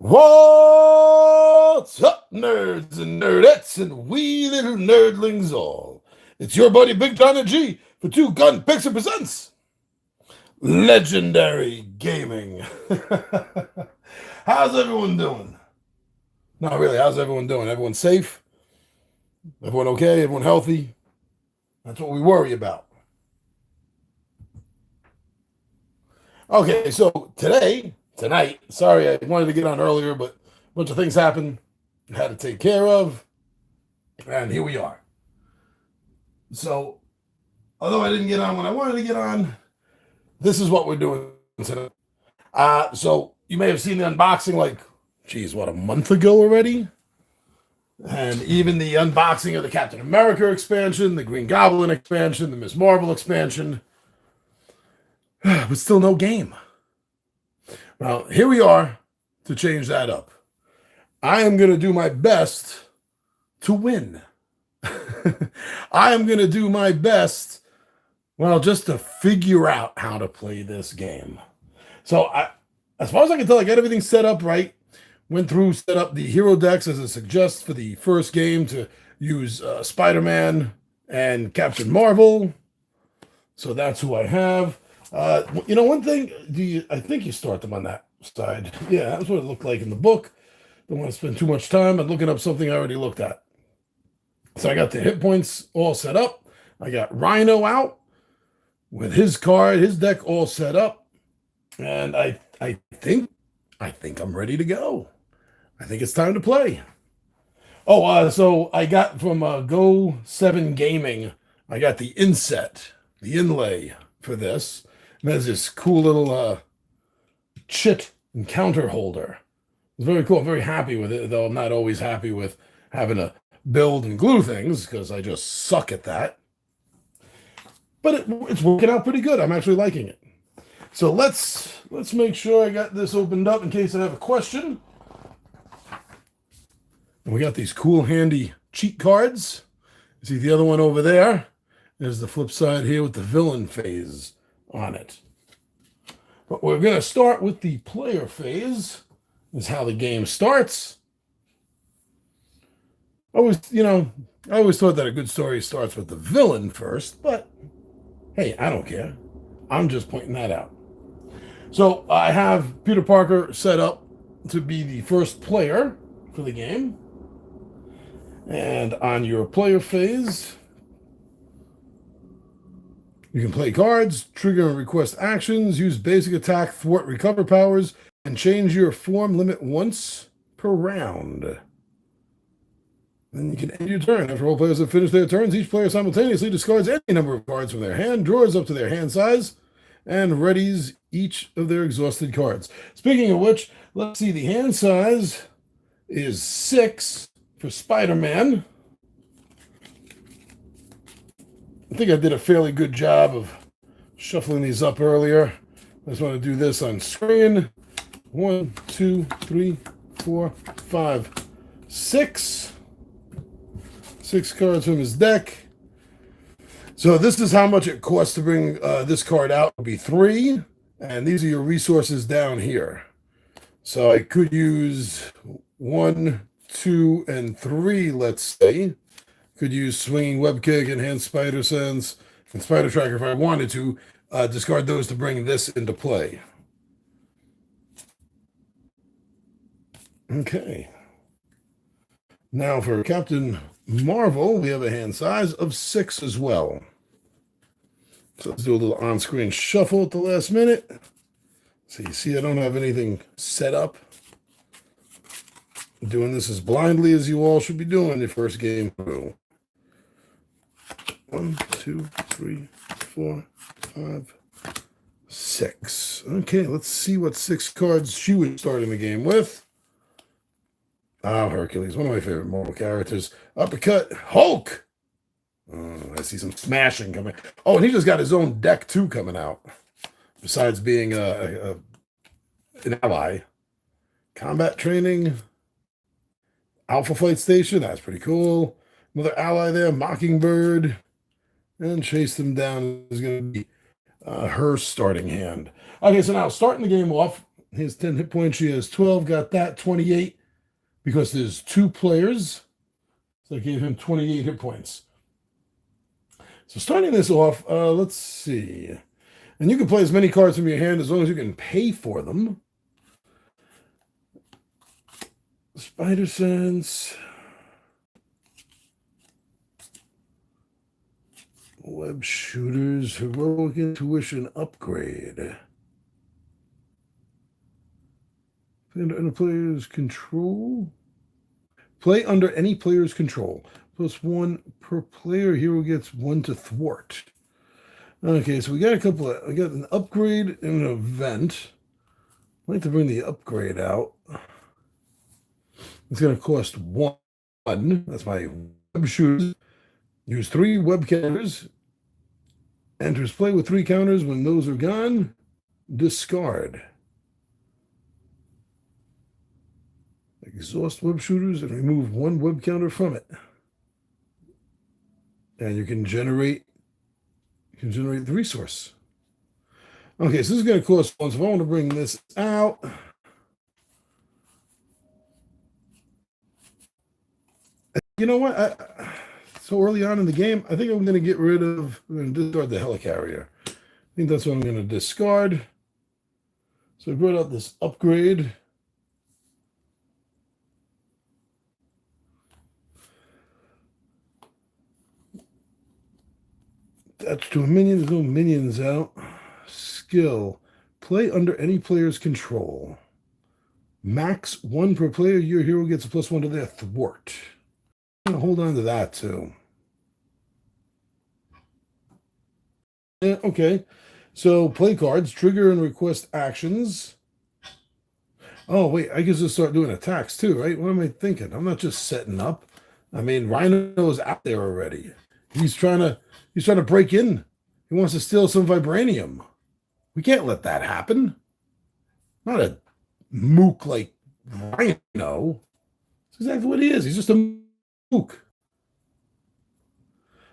What's up, nerds and nerdettes and wee little nerdlings all? It's your buddy Big John and G for Two Gun Pixie presents Legendary Gaming. How's everyone doing? Not really, how's everyone doing? Everyone safe? Everyone okay? Everyone healthy? That's what we worry about. Okay, so tonight, sorry, I wanted to get on earlier, but a bunch of things happened I had to take care of, and here we are. So, although I didn't get on when I wanted to get on, this is what we're doing tonight. So you may have seen the unboxing a month ago already? And even the unboxing of the Captain America expansion, the Green Goblin expansion, the Ms. Marvel expansion, but still no game. Well, here we are to change that up. I am going to do my best to win. I am going to do my best, just to figure out how to play this game. So, as far as I can tell, I got everything set up right. Went through, set up the hero decks as it suggests for the first game to use Spider-Man and Captain Marvel. So that's who I have. One thing, I think you start them on that side. Yeah, that's what it looked like in the book. Don't want to spend too much time on looking up something I already looked at. So I got the hit points all set up. I got Rhino out with his card, his deck all set up. And I think I'm ready to go. I think it's time to play. So I got from Go 7 Gaming, I got the inset, the inlay for this. And there's this cool little chit and counter holder. It's very cool. I'm very happy with it, though I'm not always happy with having to build and glue things because I just suck at that. But it's working out pretty good. I'm actually liking it. So let's make sure I got this opened up in case I have a question. And we got these cool, handy cheat cards. You see the other one over there? There's the flip side here with the villain phase on it. But we're going to start with the player phase. This is how the game starts. I always thought that a good story starts with the villain first, but hey, I don't care. I'm just pointing that out. So I have Peter Parker set up to be the first player for the game. And on your player phase, you can play cards, trigger and request actions, use basic attack, thwart, recover powers, and change your form limit once per round. Then you can end your turn. After all players have finished their turns, each player simultaneously discards any number of cards from their hand, draws up to their hand size, and readies each of their exhausted cards. Speaking of which, let's see, the hand size is 6 for Spider-Man. I think I did a fairly good job of shuffling these up earlier. I just want to do this on screen. 1, 2, 3, 4, 5, 6. 6 cards from his deck. So this is how much it costs to bring this card out. It would be 3. And these are your resources down here. So I could use 1, 2, and 3, let's say. Could use Swinging Web Kick, Enhanced Spider Sense, and Spider Tracker if I wanted to. Discard those to bring this into play. Okay. Now for Captain Marvel, we have a hand size of 6 as well. So let's do a little on-screen shuffle at the last minute. So you see I don't have anything set up. I'm doing this as blindly as you all should be doing the first game through. 1, 2, 3, 4, 5, 6. Okay, let's see what 6 cards she was starting the game with. Hercules, one of my favorite Marvel characters. Uppercut, Hulk. I see some smashing coming. Oh, and he just got his own deck too coming out. Besides being an ally. Combat training. Alpha Flight Station, that's pretty cool. Another ally there, Mockingbird. And Chase Them Down is going to be her starting hand. Okay, so now starting the game off, He has 10 hit points. She has 12. Got that. 28 because there's 2 players. So I gave him 28 hit points. So starting this off, let's see. And you can play as many cards from your hand as long as you can pay for them. Spider Sense. Web Shooters. Heroic Intuition Upgrade. Play under any player's control. Play under any player's control. +1 per player. Hero gets 1 to thwart. Okay, so we got we got an upgrade and an event. I'd like to bring the upgrade out. It's going to cost 1. That's my web shooters. Use 3 web counters. Enters play with 3 counters. When those are gone, discard. Exhaust web shooters and remove 1 web counter from it. And you can generate the resource. Okay, so this is going to cost 1. So if I want to bring this out, you know what? So early on in the game, I think I'm going to discard the helicarrier. I think that's what I'm going to discard. So I brought out this upgrade. Attach to a minion. There's no minions out. Skill. Play under any player's control. Max 1 per player. Your hero gets a +1 to their thwart. I'm going to hold on to that too. Yeah, okay. So play cards. Trigger and request actions. Oh, wait. I guess I'll start doing attacks too, right? What am I thinking? I'm not just setting up. I mean, Rhino's out there already. He's trying to break in. He wants to steal some vibranium. We can't let that happen. Not a mook like Rhino. That's exactly what he is. He's just a mook.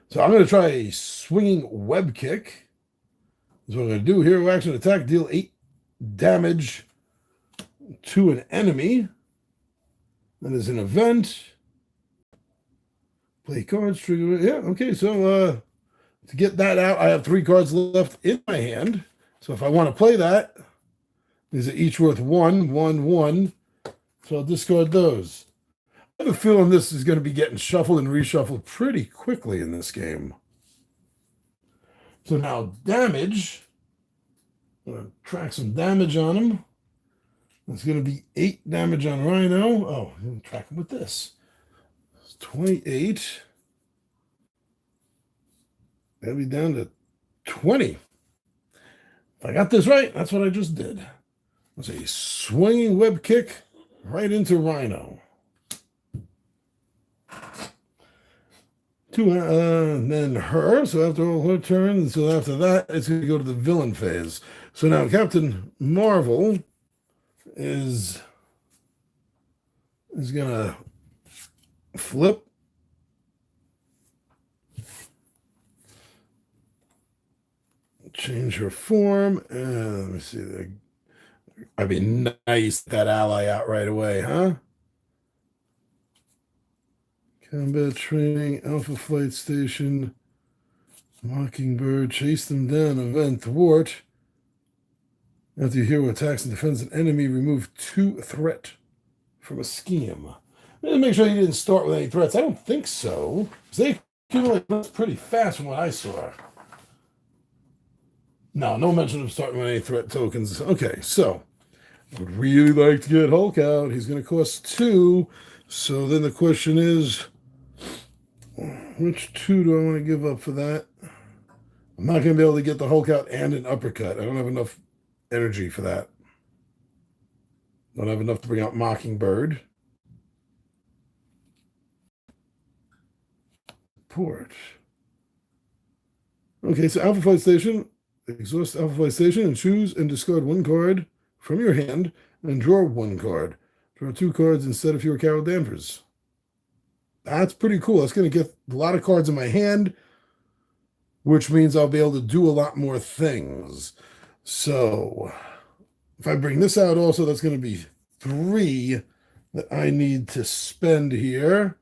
So I'm going to try a swinging web kick. That's what I'm going to do. Hero action attack. Deal 8 damage to an enemy. That is an event. Play cards, trigger. Yeah, okay. So to get that out, I have 3 cards left in my hand. So if I want to play that, these are each worth 1, 1, 1. So I'll discard those. I have a feeling this is going to be getting shuffled and reshuffled pretty quickly in this game. So now damage. I'm going to track some damage on him. It's going to be 8 damage on Rhino. Oh, I'm going to track him with this. 28. That'll be down to 20. If I got this right, that's what I just did. It's a swinging web kick right into Rhino. And then her. So after all her turns, so after that, it's going to go to the villain phase. So now Captain Marvel is going to flip. Change her form. And let me see. I'd be nice that ally out right away, huh? Combat training, Alpha Flight Station, Mockingbird, chase them down, event thwart. After your hero attacks and defends an enemy, remove 2 threat from a scheme. Let's make sure you didn't start with any threats. I don't think so. They accumulate pretty fast from what I saw. No mention of starting with any threat tokens. Okay, so I would really like to get Hulk out. He's going to cost 2. So then the question is, which 2 do I want to give up for that? I'm not going to be able to get the Hulk out and an uppercut. I don't have enough energy for that. Don't have enough to bring out Mockingbird. Port. Okay, so Alpha Flight Station. Exhaust Alpha Flight Station and choose and discard 1 card from your hand and draw 1 card. Draw 2 cards instead of your Carol Danvers. That's pretty cool. That's going to get a lot of cards in my hand, which means I'll be able to do a lot more things. So If I bring this out also, that's going to be 3 that I need to spend here.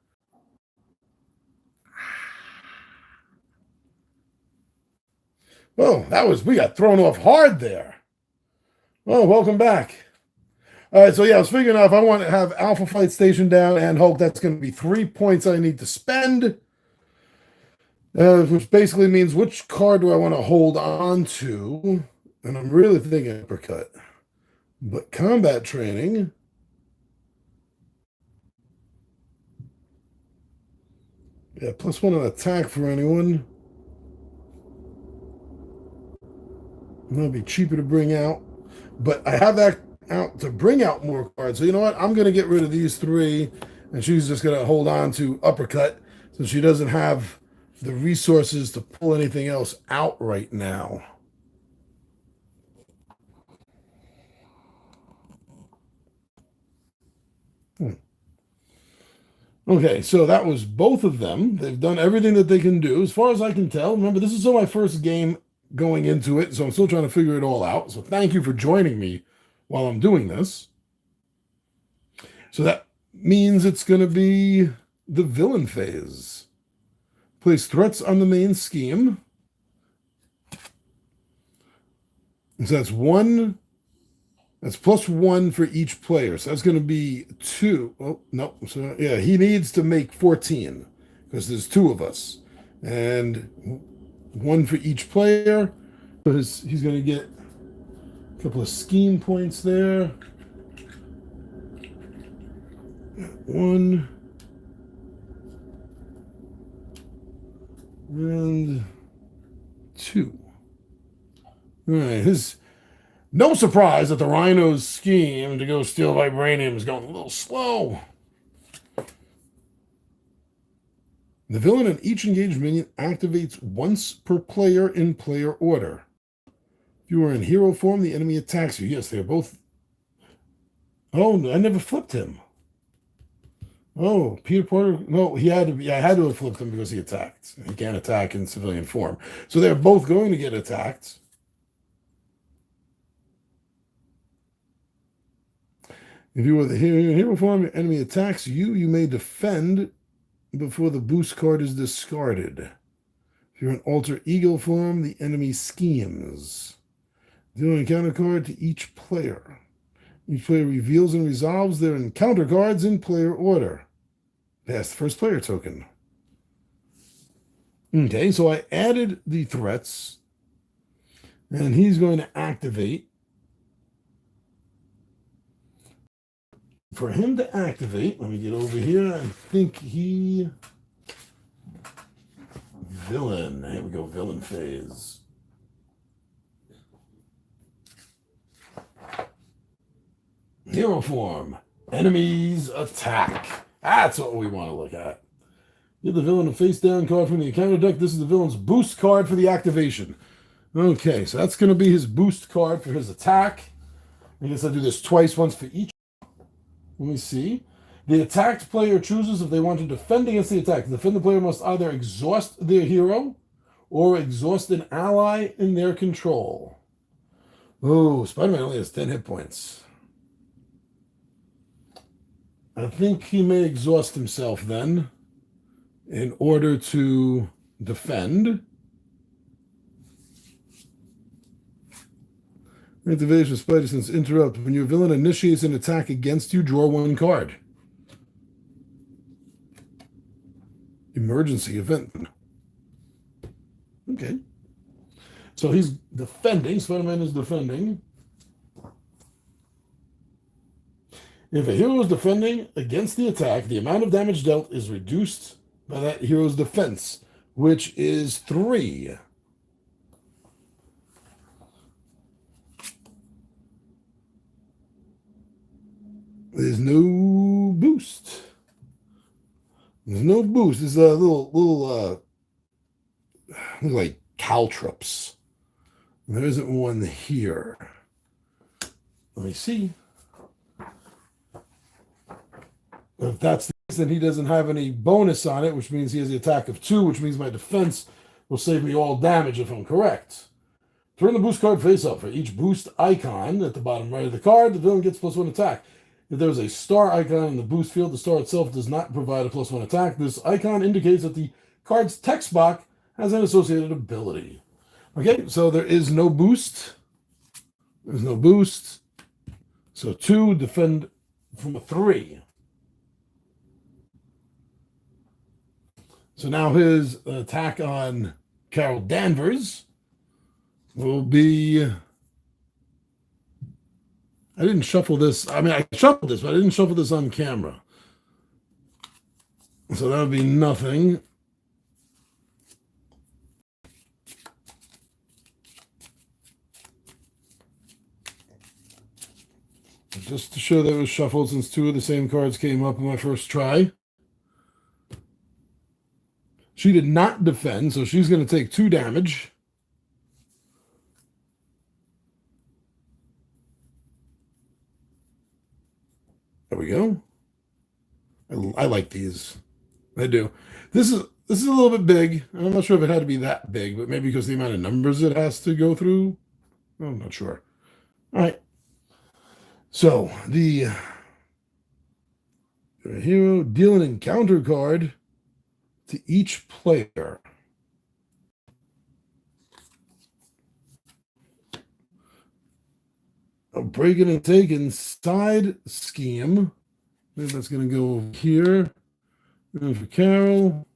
Oh, we got thrown off hard there. Oh, welcome back. All right, so yeah, I was figuring out if I want to have Alpha Flight Station down and Hulk, that's going to be 3 points I need to spend. Which basically means which card do I want to hold on to? And I'm really thinking uppercut. But combat training. Yeah, +1 on attack for anyone. That'll be cheaper to bring out. But I have that out to bring out more cards. So you know what? I'm going to get rid of these 3. And she's just going to hold on to uppercut since she doesn't have the resources to pull anything else out right now. Okay, so that was both of them. They've done everything that they can do. As far as I can tell, remember, this is still my first game going into it, so I'm still trying to figure it all out. So thank you for joining me while I'm doing this. So that means it's going to be the villain phase. Place threats on the main scheme. And so that's 1. That's +1 for each player. So that's going to be 2. Oh, no. So, yeah, he needs to make 14 because there's 2 of us. And 1 for each player. So he's going to get a couple of scheme points there. 1. And 2. All right, no surprise that the Rhino's scheme to go steal vibranium is going a little slow. The villain in each engaged minion activates once per player in player order. If you are in hero form, the enemy attacks you. Yes, they are both. Oh, I never flipped him. Oh, Peter Porter. No, he had to be. I had to have flipped him because he attacked. He can't attack in civilian form. So they're both going to get attacked. If you are the hero form, your enemy attacks you, you may defend before the boost card is discarded. If you're in alter ego form, the enemy schemes. Deal an encounter card to each player. Each player reveals and resolves their encounter cards in player order. Pass the first player token. Okay, so I added the threats, and he's going to activate. For him to activate, let me get over here. I think villain. Here we go, villain phase. Hero form. Enemies attack. That's what we want to look at. Give the villain a face down card from the encounter deck. This is the villain's boost card for the activation. Okay, so that's going to be his boost card for his attack. I guess I'll do this twice, once for each. Let me see. The attacked player chooses if they want to defend against the attack. The defender player must either exhaust their hero or exhaust an ally in their control. Oh, Spider-Man only has 10 hit points. I think he may exhaust himself then in order to defend. Activation of Spider Sense interrupt. When your villain initiates an attack against you, draw 1 card. Emergency event. Okay. So he's defending. Spider-Man is defending. If a hero is defending against the attack, the amount of damage dealt is reduced by that hero's defense, which is 3. There's no boost. There's no boost. There's a little like caltrops. There isn't one here. Let me see. If that's the case, then he doesn't have any bonus on it, which means he has the attack of 2, which means my defense will save me all damage if I'm correct. Turn the boost card face up. For each boost icon at the bottom right of the card, the villain gets +1 attack. If there is a star icon in the boost field, the star itself does not provide a +1 attack. This icon indicates that the card's text box has an associated ability. Okay, so there is no boost. There's no boost. So 2, defend from a 3. So now his attack on Carol Danvers will be... I didn't shuffle this. I mean, I shuffled this, but I didn't shuffle this on camera. So that would be nothing. Just to show that it was shuffled, since 2 of the same cards came up in my first try. She did not defend, so she's going to take 2 damage. There we go. I like these. I do. This is a little bit big. I'm not sure if it had to be that big, but maybe because the amount of numbers it has to go through. I'm not sure. All right. So the hero deal an encounter card to each player. A break-in and take inside scheme. Maybe that's going to go over here. And for Carol.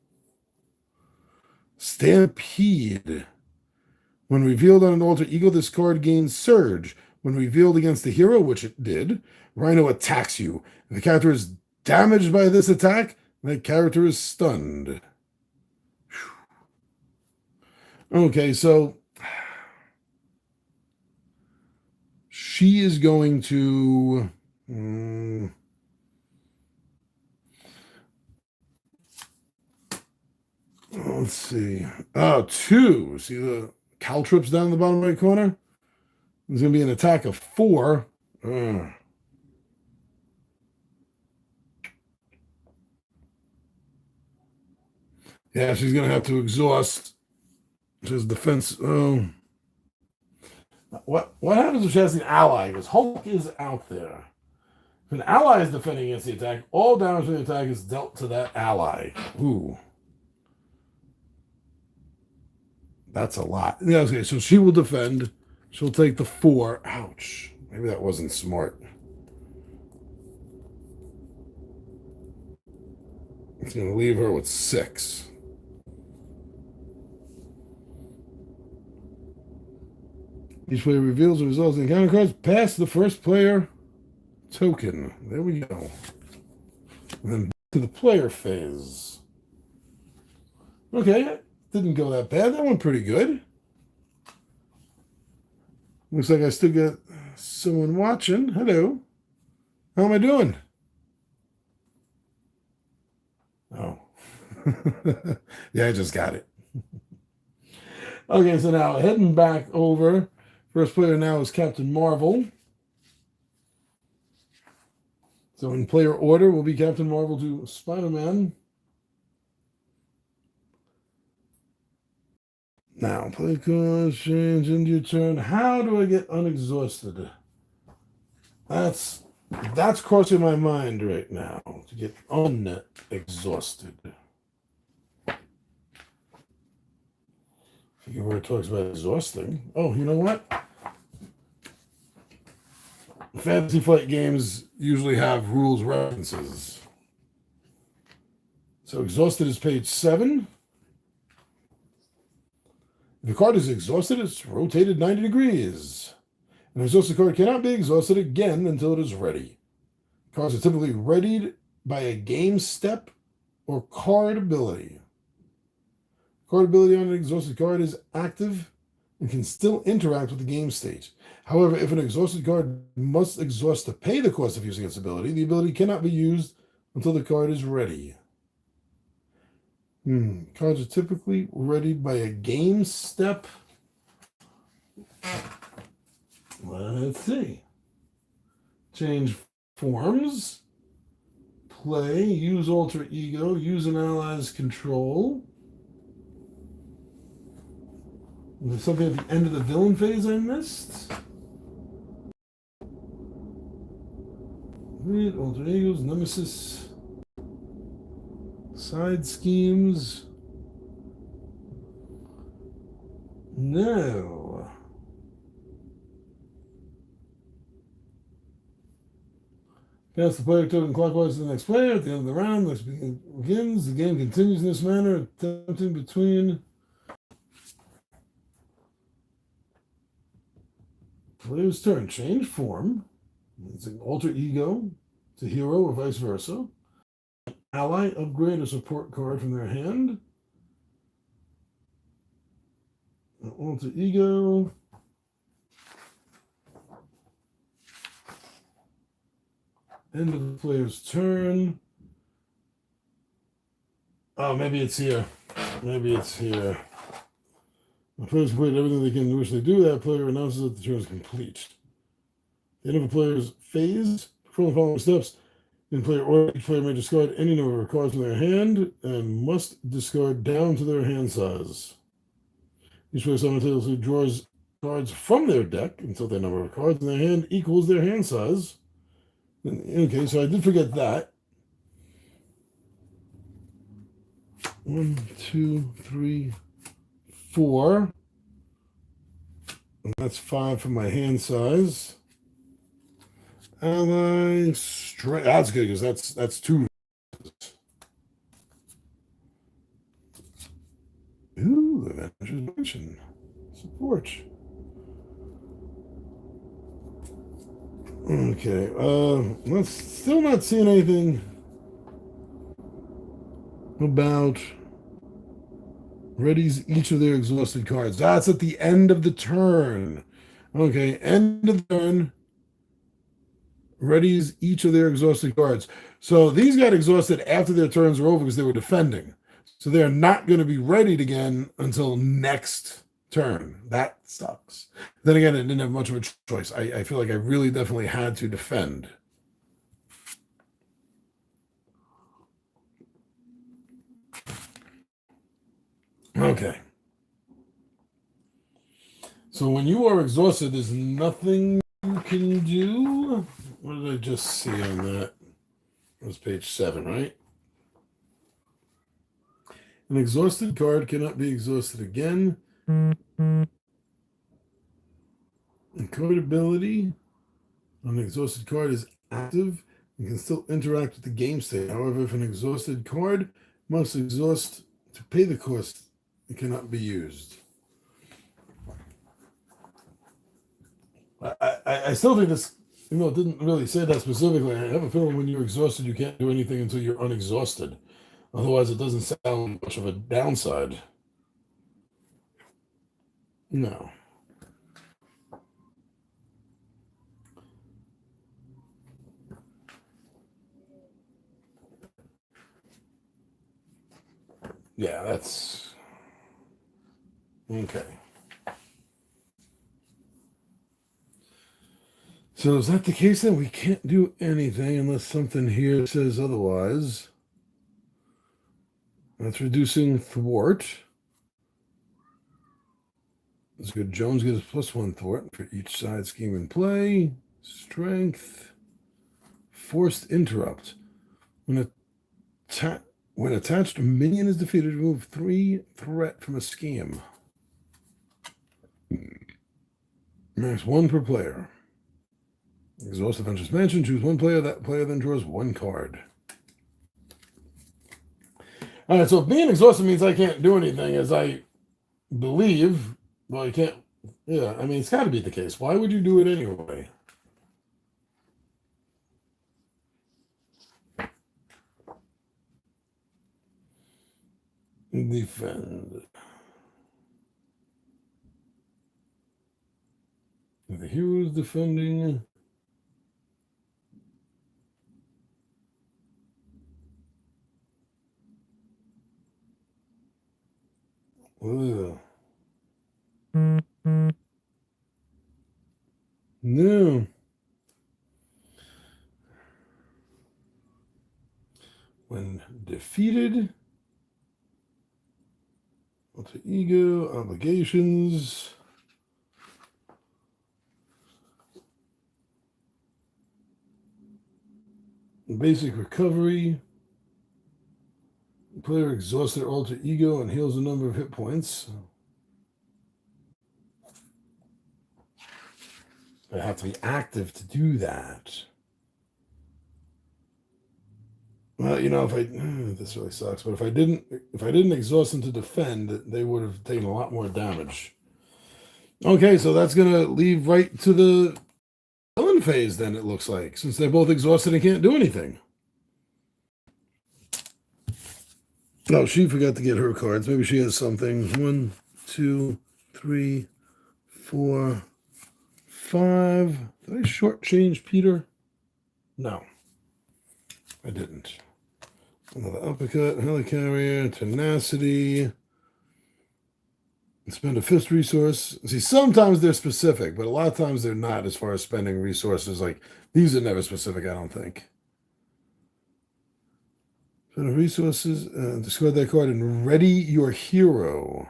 Stampede. When revealed on an alter ego, this card gains Surge. When revealed against the hero, which it did, Rhino attacks you. If the character is damaged by this attack, that character is stunned. Okay, so she is going to... let's see. 2. See the caltrips down in the bottom right corner? There's going to be an attack of 4. Yeah, she's going to have to exhaust his defense. Oh. What happens if she has an ally? Because Hulk is out there. If an ally is defending against the attack, all damage from the attack is dealt to that ally. Ooh. That's a lot. Yeah, okay, so she will defend. She'll take the 4. Ouch. Maybe that wasn't smart. It's going to leave her with 6. Each player reveals the results in the encounter cards past the first player token. There we go. And then back to the player phase. Okay, didn't go that bad. That went pretty good. Looks like I still got someone watching. Hello. How am I doing? Oh. Yeah, I just got it. Okay, so now heading back over. First player now is Captain Marvel. So in player order will be Captain Marvel to Spider-Man. Now, play cards, change into your turn. How do I get unexhausted? That's crossing my mind right now, to get unexhausted. Forget where it talks about exhausting. Oh, you know what? Fantasy Flight games usually have rules references. So exhausted is page 7. If the card is exhausted, it's rotated 90 degrees. An exhausted card cannot be exhausted again until it is ready. Cards are typically readied by a game step or card ability. Card ability on an exhausted card is active and can still interact with the game state. However, if an exhausted card must exhaust to pay the cost of using its ability, the ability cannot be used until the card is ready. Cards are typically readied by a game step. Let's see. Change forms. Play. Use alter ego. Use an ally's control. Was there something at the end of the villain phase I missed? Alter egos, nemesis, side schemes. No. Pass the player token clockwise to the next player. At the end of the round, this begins. The game continues in this manner, attempting between player's turn. Change form. It's an alter ego to hero or vice versa. Ally, upgrade, a support card from their hand. An alter ego. End of the player's turn. Oh, maybe it's here. Maybe it's here. The player's played everything they can wish they do. That player announces that the turn is complete. The end of a player's phase. Perform the following steps. In player order, each player may discard any number of cards from their hand and must discard down to their hand size. Each player simultaneously draws cards from their deck until the number of cards in their hand equals their hand size. Okay, so I did forget that. 1, 2, 3, 4. And that's 5 for my hand size. Ally strength. That's good because that's 2. Ooh, Avengers Mansion. Support. Okay. Let's still not seeing anything about readies each of their exhausted cards. That's at the end of the turn. Okay, end of the turn. Readies each of their exhausted cards. So these got exhausted after their turns were over because they were defending. So they're not going to be readied again until next turn. That sucks. Then again, it didn't have much of a choice. I feel like I really definitely had to defend. Okay. So when you are exhausted, there's nothing you can do. What did I just see on that? That was page 7, right? An exhausted card cannot be exhausted again. And card ability on an exhausted card is active and can still interact with the game state. However, if an exhausted card must exhaust to pay the cost, it cannot be used. I still think this, it didn't really say that specifically. I have a feeling when you're exhausted, you can't do anything until you're unexhausted. Otherwise, it doesn't sound much of a downside. No. Yeah, that's okay. So is that the case then? We can't do anything unless something here says otherwise. That's reducing thwart. That's good. Jones gets +1 thwart for each side scheme in play. Strength. Forced interrupt. When attached, a minion is defeated, remove 3 threat from a scheme. Max 1 per player. Exhaust Avengers Mansion. Choose 1 player. That player then draws 1 card. All right, so if being exhausted means I can't do anything, as I believe, well, I can't. Yeah, I mean, it's got to be the case. Why would you do it anyway? Defend. The hero's defending. Ugh. No. When defeated, Alter ego, obligations. Basic recovery. The player exhausts their alter ego and heals a number of hit points. I have to be active to do that. Well, you know, if I this really sucks, but if I didn't exhaust them to defend, they would have taken a lot more damage. Okay, so that's gonna leave right to the villain phase. Then it looks like, since they're both exhausted and can't do anything. Oh, she forgot to get her cards. Maybe she has something. 1, 2, 3, 4, 5. Did I shortchange Peter? No, I didn't. Another uppercut, helicarrier, tenacity. Spend a fist resource. See, sometimes they're specific, but a lot of times they're not as far as spending resources. Like, these are never specific, I don't think. Spend resources, discard that card and ready your hero.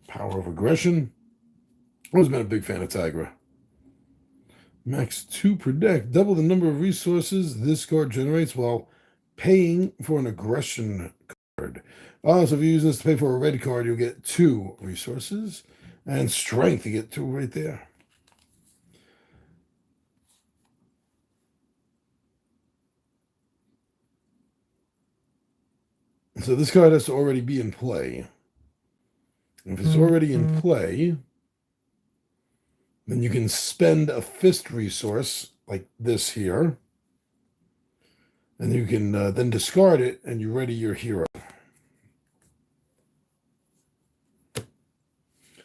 Power of aggression. I've always been a big fan of Tigra. Max 2 per deck. Double the number of resources this card generates while paying for an aggression card. Oh, so if you use this to pay for a red card, you'll get 2 resources. And strength, you get 2 right there. So this card has to already be in play. If it's already in play, then you can spend a fist resource like this here. And you can then discard it and you ready your hero.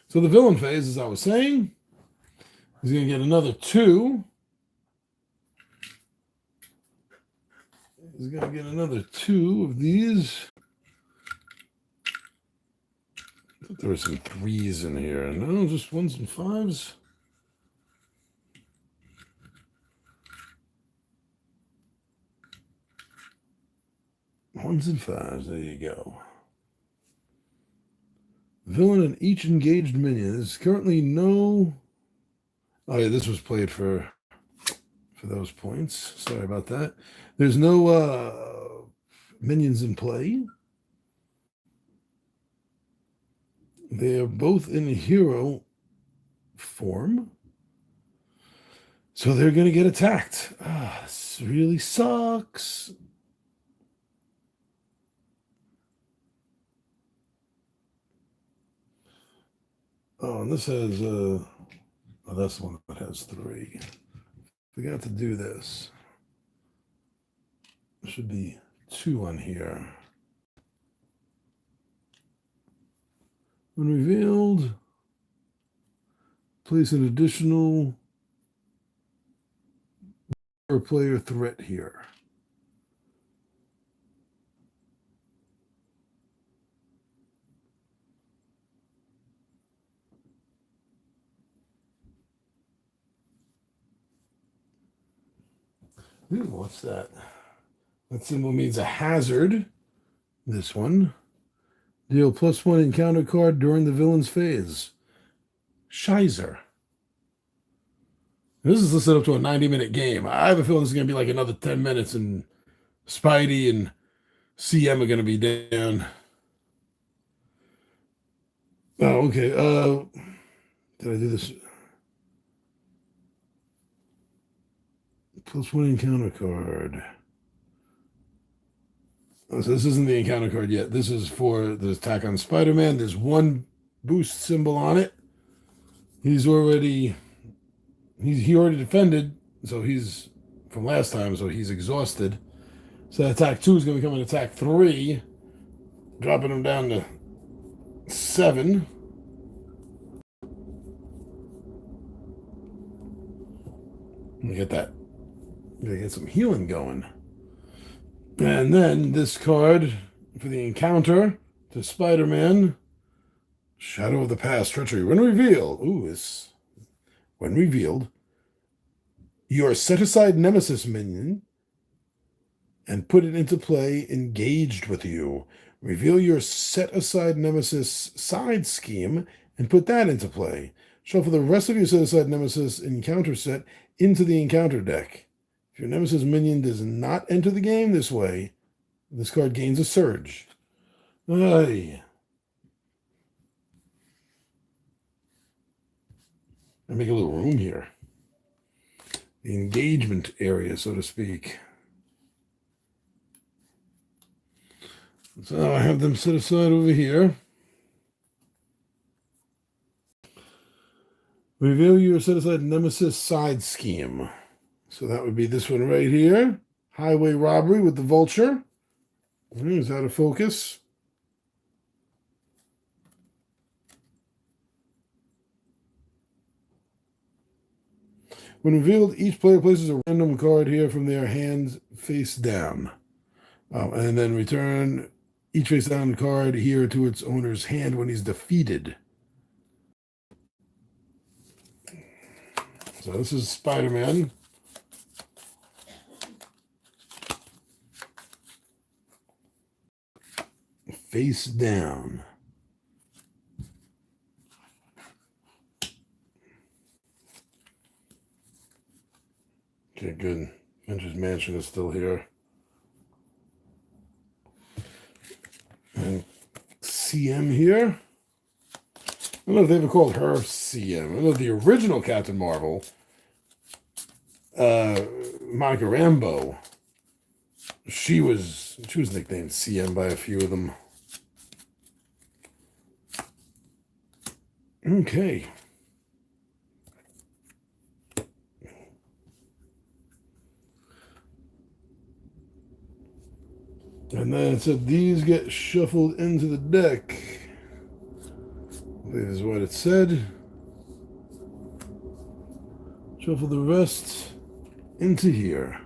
So the villain phase, as I was saying, is going to get another 2. He's going to get another 2 of these. I thought there were some 3s in here. No, just 1s and 5s. Ones and 5s. There you go. Villain and each engaged minion. There's currently no... Oh, yeah, this was played for those points. Sorry about that. There's no minions in play. They are both in hero form. So they're going to get attacked. This really sucks. Oh, and this has... oh, that's the one that has 3. Forgot to do this. There should be 2 on here. When revealed, place an additional player threat here. Ooh, what's that? That symbol means a hazard. This one. Deal +1 encounter card during the villain's phase. Shizer. This is listed up to a 90-minute game. I have a feeling this is going to be like another 10 minutes, and Spidey and CM are going to be down. Oh, okay. Did I do this? +1 encounter card. So this isn't the encounter card yet. This is for the attack on Spider-Man. There's 1 boost symbol on it. He already defended, so he's from last time, so he's exhausted. So attack 2 is going to become an attack 3, dropping him down to 7. Let me get that. Gotta get some healing going. And then this card for the encounter to Spider-Man. Shadow of the Past, Treachery. When revealed, when revealed, your set-aside Nemesis minion and put it into play engaged with you. Reveal your set-aside Nemesis side scheme and put that into play. Shuffle the rest of your set-aside Nemesis encounter set into the encounter deck. If your Nemesis minion does not enter the game this way, this card gains a surge. Aye. I make a little room here. The engagement area, so to speak. So I have them set aside over here. Reveal your set aside Nemesis side scheme. So that would be this one right here. Highway robbery with the vulture. Is out of focus. When revealed, each player places a random card here from their hands face down. And then return each face down card here to its owner's hand when he's defeated. So this is Spider-Man. Face down. Okay, good. Venture's Mansion is still here. And CM here. I don't know if they ever called her CM. I know the original Captain Marvel, Monica Rambeau, she was nicknamed CM by a few of them. Okay. And then it said these get shuffled into the deck. I believe is what it said. Shuffle the rest into here.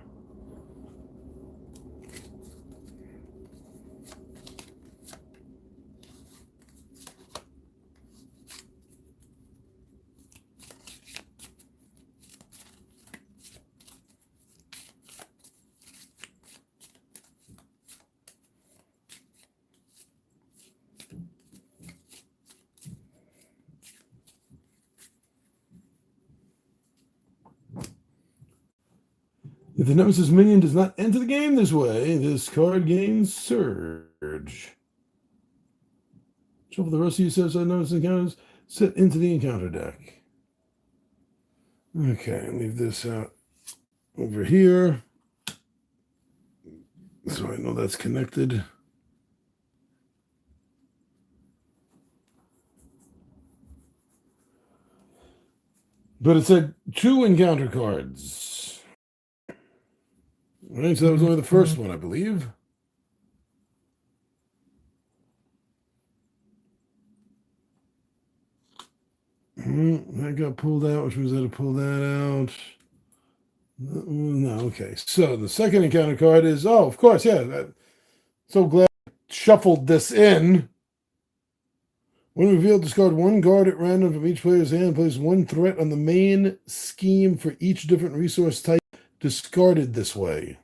If the Nemesis minion does not enter the game this way, this card gains Surge. Shuffle the rest of your set-aside Nemesis encounters set into the encounter deck. Okay, leave this out over here. So I know that's connected. But it said 2 encounter cards. All right, so that was only the first one, I believe. That got pulled out, which means I had to pull that out. No, okay. So the second encounter card is, oh, of course, yeah. So glad I shuffled this in. When revealed, discard 1 card at random from each player's hand. Place 1 threat on the main scheme for each different resource type discarded this way.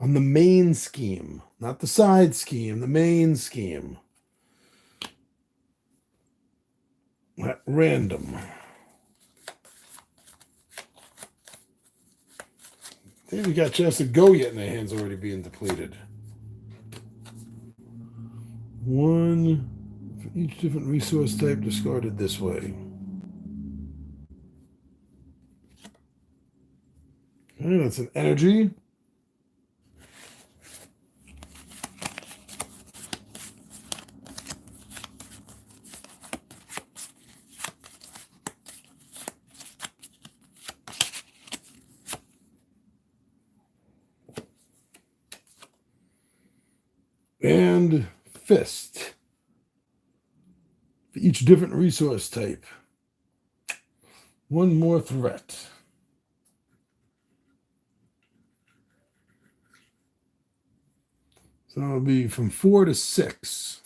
On the main scheme, not the side scheme, the main scheme. At random. They haven't got a chance to go yet, and their hand's already being depleted. 1 for each different resource type discarded this way. Okay, that's an energy. And fist for each different resource type. 1 more threat. So it'll be from 4 to 6.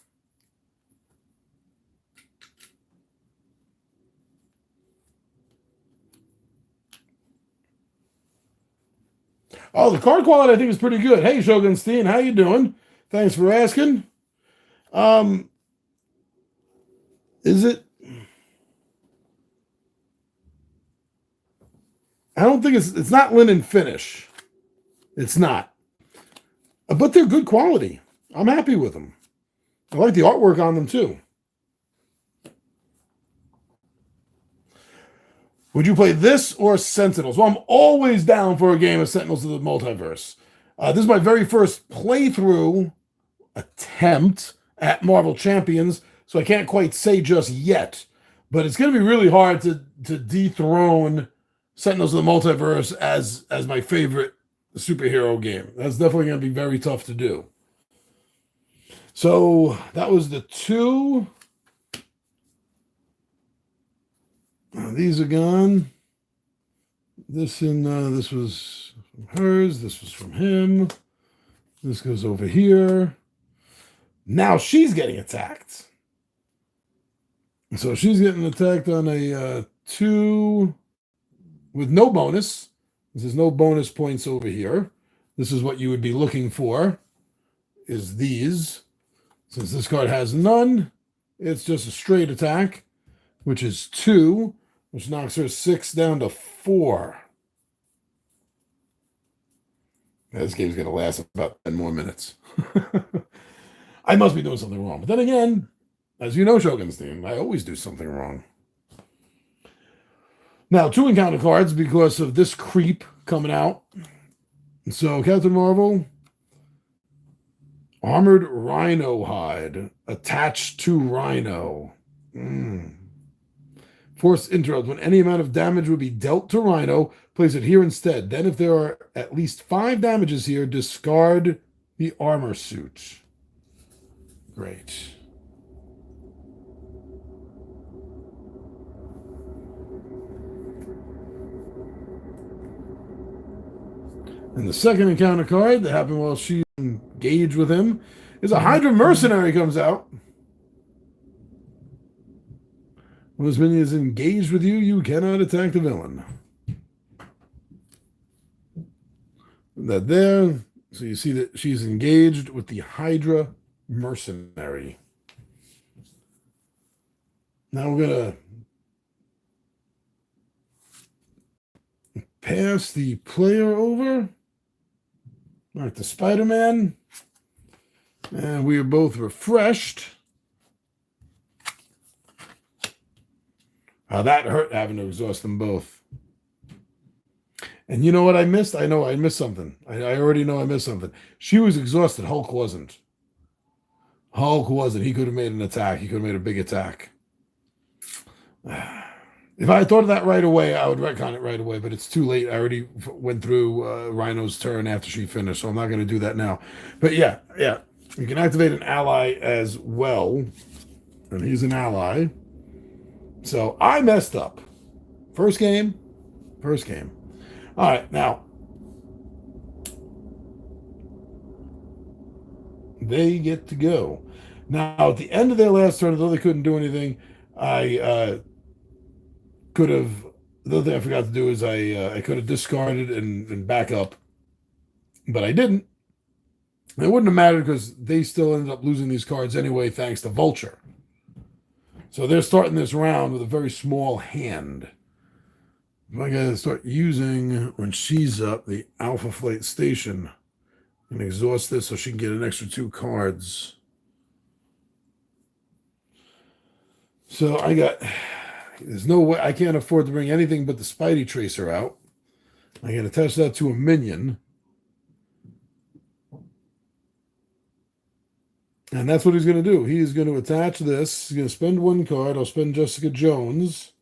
Oh, the card quality I think is pretty good. Hey, Shogunstein, how you doing? Thanks for asking. Um, is it? I don't think it's not linen finish. It's not, but they're good quality. I'm happy with them. I like the artwork on them too. Would you play this or Sentinels? Well, I'm always down for a game of Sentinels of the Multiverse. This is my very first playthrough attempt at Marvel Champions, so I can't quite say just yet. But it's going to be really hard to dethrone Sentinels of the Multiverse as my favorite superhero game. That's definitely going to be very tough to do. So that was the two. These are gone. This was from hers. This was from him. This goes over here. Now she's getting attacked. So she's getting attacked on a 2 with no bonus. There's no bonus points over here. This is what you would be looking for, is these. Since this card has none, it's just a straight attack, which is 2, which knocks her 6 down to 4. This game's going to last about 10 more minutes. I must be doing something wrong. But then again, as you know, Shogunstein, I always do something wrong. Now, 2 encounter cards because of this creep coming out. So, Captain Marvel, Armored Rhino Hide, attached to Rhino. Force interrupt. When any amount of damage would be dealt to Rhino, place it here instead. Then if there are at least 5 damages here, discard the armor suit. Great. And the second encounter card that happened while she engaged with him is a Hydra Mercenary comes out. When this minion is engaged with you, you cannot attack the villain. That there. So you see that she's engaged with the Hydra Mercenary. Now we're going to pass the player over. Mark the Spider-Man. And we are both refreshed. That hurt having to exhaust them both. And you know what I missed? I know I missed something. I already know I missed something. She was exhausted. Hulk wasn't. Hulk wasn't. He could have made an attack. He could have made a big attack. If I had thought of that right away, I would retcon it right away, but it's too late. I already went through Rhino's turn after she finished, so I'm not going to do that now. But yeah. You can activate an ally as well, and he's an ally. So I messed up. First game. All right, now they get to go. Now at the end of their last turn, though they couldn't do anything, I could have. The other thing I forgot to do is I could have discarded and back up, but I didn't. It wouldn't have mattered because they still ended up losing these cards anyway, thanks to Vulture. So they're starting this round with a very small hand. I'm going to start using, when she's up, the Alpha Flight Station and exhaust this so she can get an extra 2 cards. So there's no way, I can't afford to bring anything but the Spidey Tracer out. I can attach that to a minion. And that's what he's going to do. He's going to attach this. He's going to spend 1 card. I'll spend Jessica Jones.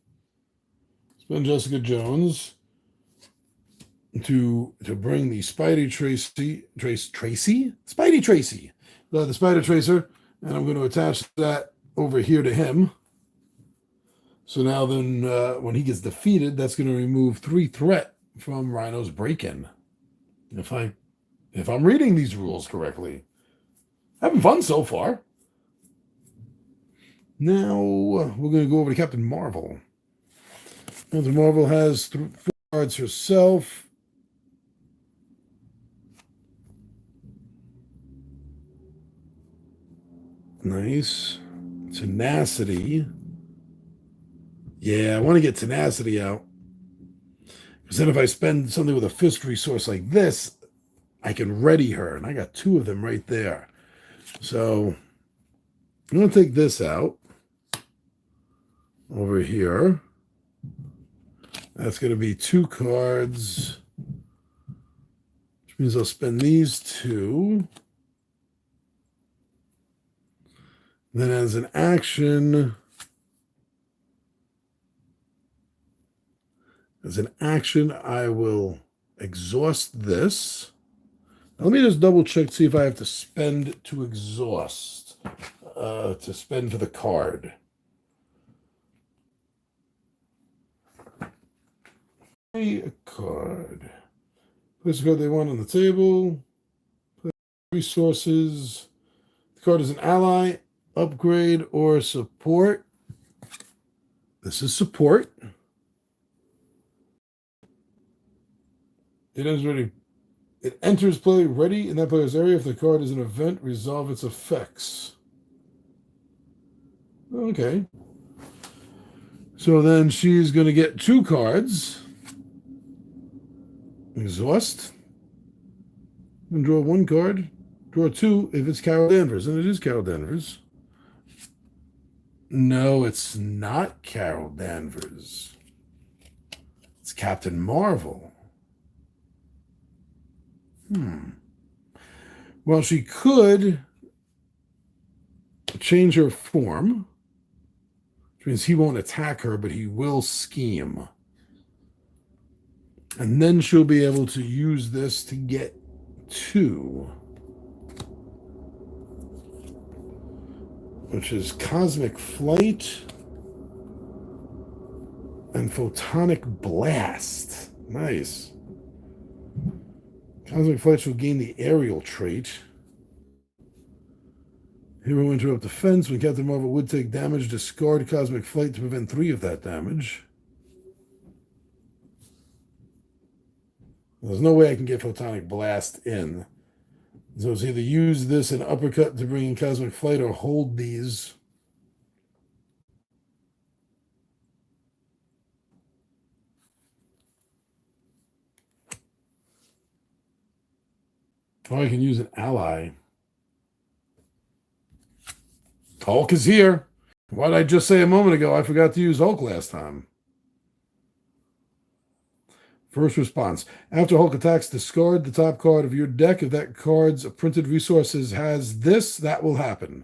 To bring the Spidey Tracy. Spidey Tracy. The Spider Tracer. And I'm going to attach that over here to him. So now then, when he gets defeated, that's going to remove 3 threat from Rhino's break-in. If I'm reading these rules correctly. Having fun so far. Now, we're going to go over to Captain Marvel. Captain Marvel has 4 cards herself. Nice. Tenacity. Yeah, I want to get tenacity out. Because then if I spend something with a fist resource like this, I can ready her. And I got two of them right there. So I'm going to take this out over here. That's going to be 2 cards, which means I'll spend these 2. Then as an action, I will exhaust this. Now, let me just double check to see if I have to spend to exhaust, to spend for the card. A card. Place the card they want on the table. Resources. The card is an ally, upgrade, or support. This is support. It enters play ready in that player's area. If the card is an event, resolve its effects. Okay. So then she's going to get 2 cards. Exhaust. And draw 1 card. Draw 2 if it's Carol Danvers. And it is Carol Danvers. No, it's not Carol Danvers. It's Captain Marvel. Well, she could change her form, which means he won't attack her, but he will scheme. And then she'll be able to use this to get 2, which is Cosmic Flight and Photonic Blast. Nice. Cosmic Flight will gain the aerial trait. Hero interrupt defense. When Captain Marvel would take damage, discard Cosmic Flight to prevent 3 of that damage. There's no way I can get Photonic Blast in. So it's either use this and uppercut to bring in Cosmic Flight or hold these. Or I can use an ally. Hulk is here. What did I just say a moment ago? I forgot to use Hulk last time. First response. After Hulk attacks, discard the top card of your deck. If that card's printed resources has this, that will happen.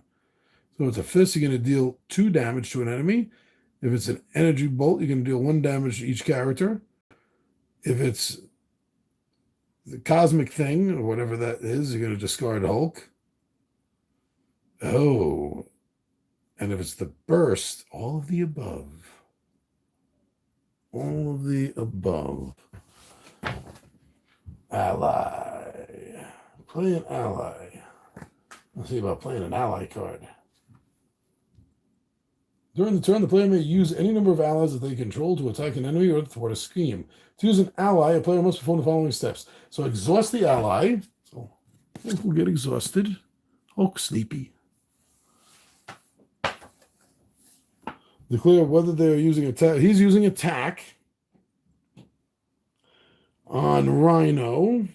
So it's a fist, you're going to deal 2 damage to an enemy. If it's an energy bolt, you're going to deal 1 damage to each character. If it's the cosmic thing, or whatever that is, you're going to discard Hulk. Oh. And if it's the burst, all of the above. All of the above. Ally. Play an ally. Let's see about playing an ally card. During the turn, the player may use any number of allies that they control to attack an enemy or thwart a scheme. To use an ally, a player must perform the following steps. So exhaust the ally. So Hulk will get exhausted. Hulk sleepy. Declare whether they're using attack. He's using attack on Rhino.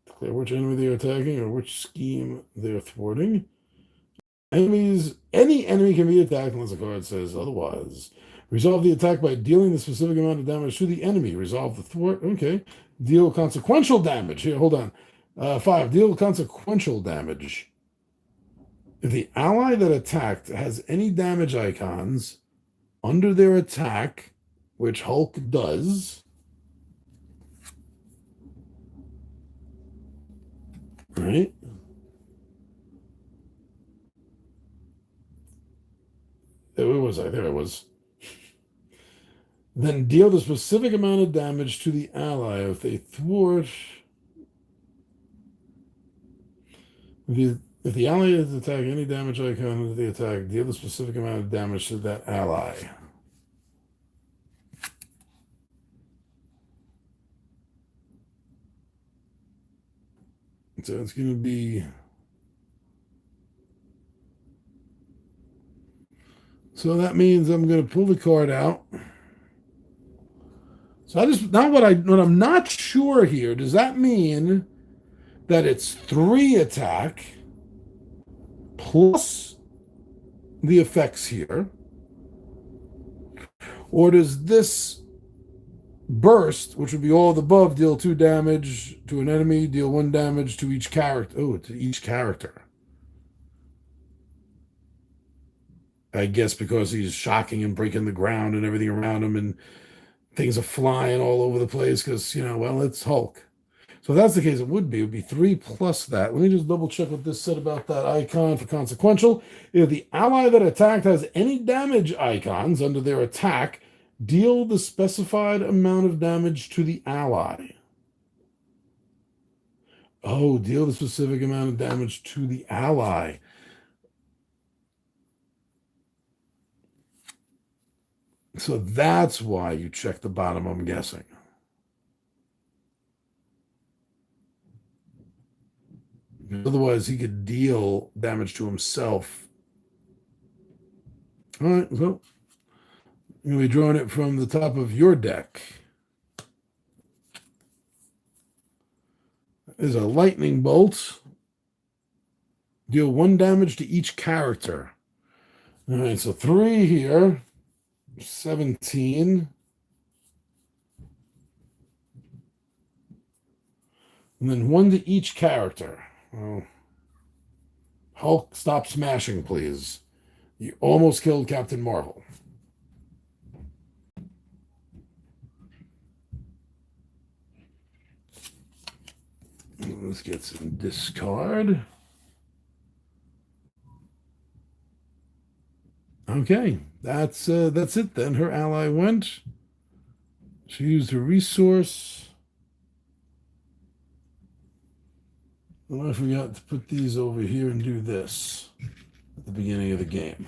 Declare which enemy they're attacking or which scheme they're thwarting. Any enemy can be attacked unless the card says otherwise. Resolve the attack by dealing the specific amount of damage to the enemy. Resolve the thwart. Okay. Deal consequential damage. Here, hold on. 5. Deal consequential damage. If the ally that attacked has any damage icons under their attack, which Hulk does, right? Where was I? There it was. Then deal the specific amount of damage to the ally. If they thwart, if the ally is attacking any damage icon under the attack, deal the specific amount of damage to that ally. So it's going to be So that means I'm going to pull the card out. So I just now what I'm not sure here. Does that mean that it's 3 attack plus the effects here, or does this burst, which would be all of the above, deal 2 damage to an enemy, deal 1 damage to each character? Oh, to each character. I guess because he's shocking and breaking the ground and everything around him, and things are flying all over the place because, well, it's Hulk. So if that's the case, it would be 3 plus that. Let me just double check what this said about that icon for consequential. If the ally that attacked has any damage icons under their attack, deal the specified amount of damage to the ally. Oh, deal the specific amount of damage to the ally. So that's why you check the bottom, I'm guessing. Otherwise, he could deal damage to himself. All right, so I'm going to be drawing it from the top of your deck. There's a lightning bolt. Deal 1 damage to each character. All right, so 3 here. 17. And then 1 to each character. Oh. Hulk, stop smashing, please. You almost killed Captain Marvel. Let's get some discard. Okay, that's it then. Her ally went. She used her resource. And I forgot to put these over here and do this at the beginning of the game.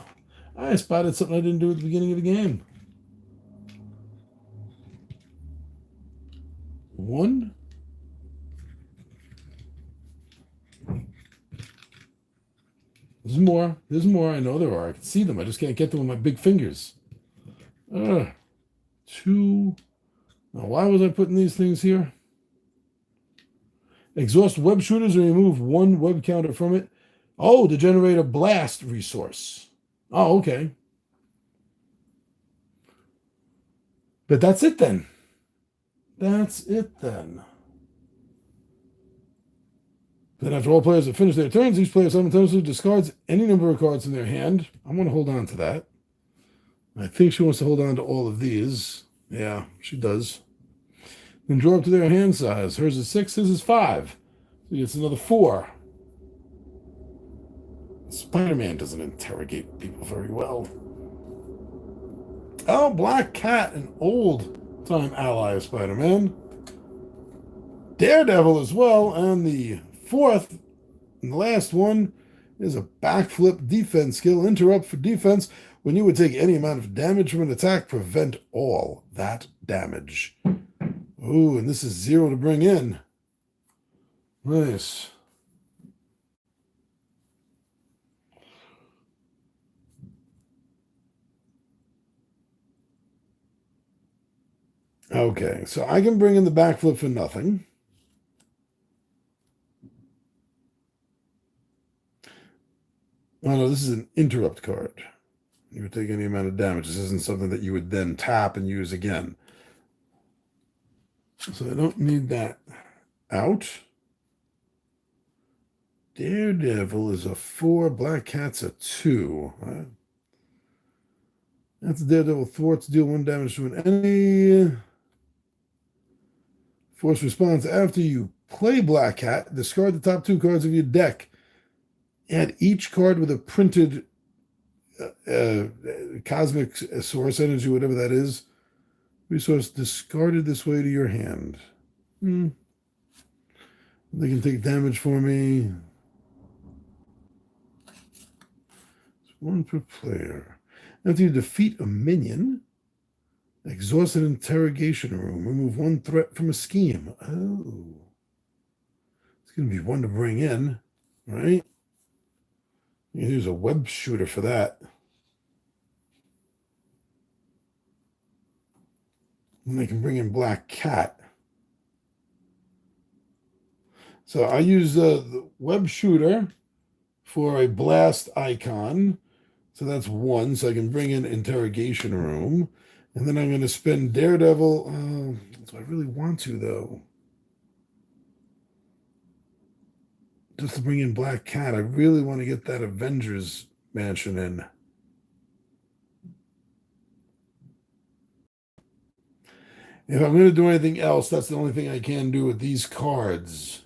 I spotted something I didn't do at the beginning of the game. 1. There's more. There's more. I know there are. I can see them. I just can't get them with my big fingers. 2. Now, why was I putting these things here? Exhaust web shooters and remove 1 web counter from it. Oh, to generate a blast resource. Oh, okay. But that's it then. That's it then. Then after all players have finished their turns, each player simultaneously discards any number of cards in their hand. I want to hold on to that. I think she wants to hold on to all of these. Yeah, she does. Then draw up to their hand size. Hers is 6, his is 5. So he gets another 4. Spider-Man doesn't interrogate people very well. Oh, Black Cat, an old-time ally of Spider-Man. Daredevil as well, and the 4th and the last one is a backflip defense skill. Interrupt for defense. When you would take any amount of damage from an attack, prevent all that damage. Ooh, and this is 0 to bring in. Nice. Okay, so I can bring in the backflip for nothing. Oh no, this is an interrupt card. You would take any amount of damage. This isn't something that you would then tap and use again. So I don't need that out. Daredevil is a 4. Black Cat's a 2. That's Daredevil thwarts. Deal 1 damage to an enemy. Force response. After you play Black Cat, discard the top 2 cards of your deck. Add each card with a printed cosmic source energy, whatever that is. Resource discarded this way to your hand. They can take damage for me. It's 1 per player. After you defeat a minion, exhaust an interrogation room. Remove 1 threat from a scheme. Oh. It's going to be 1 to bring in, right? You can use a web shooter for that. And I can bring in Black Cat. So I use the web shooter for a blast icon. So that's one. So I can bring in interrogation room. And then I'm going to spend Daredevil. Do I really want to, though? Just to bring in Black Cat. I really want to get that Avengers mansion in. If I'm going to do anything else, that's the only thing I can do with these cards.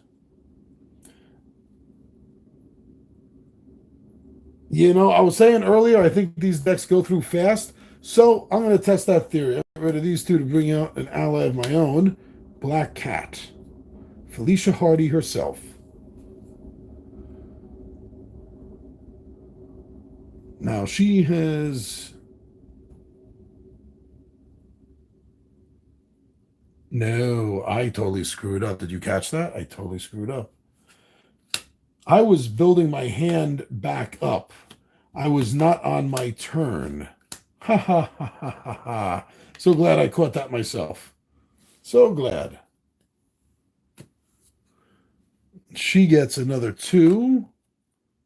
You know, I was saying earlier, I think these decks go through fast. So I'm going to test that theory. I'll get rid of these two to bring out an ally of my own, Black Cat. Felicia Hardy herself. Now she has... No, I totally screwed up. Did you catch that? I totally screwed up. I was building my hand back up. I was not on my turn. Ha ha ha ha ha ha. So glad I caught that myself. So glad. She gets another 2.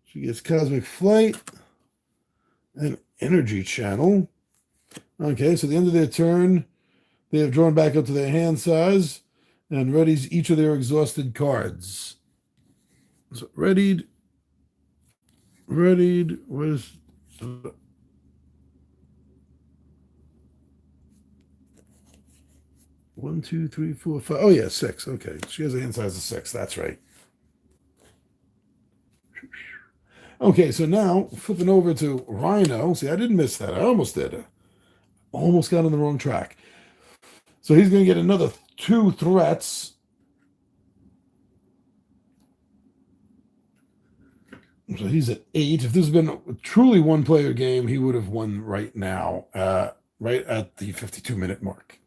She gets Cosmic Flight and Energy Channel. Okay, so at the end of their turn, they have drawn back up to their hand size and readies each of their exhausted cards. So readied was 1, 2, 3, 4, 5. Oh yeah, 6. Okay, she has a hand size of 6. That's right. Okay, so now flipping over to Rhino. See, I didn't miss that. I almost did. Almost got on the wrong track. So he's going to get another 2 threats. So he's at 8. If this has been a truly one-player game, he would have won right now, right at the 52-minute mark.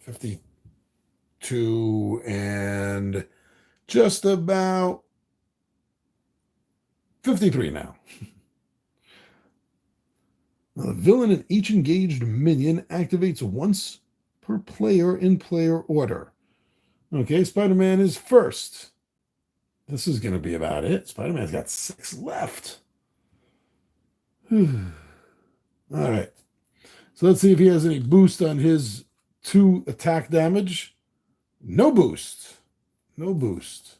52 and just about 53 now. Now, the villain in each engaged minion activates once per player in player order. Okay, Spider-Man is first. This is going to be about it. Spider-Man's got 6 left. All right. So let's see if he has any boost on his 2 attack damage. No boost. No boost.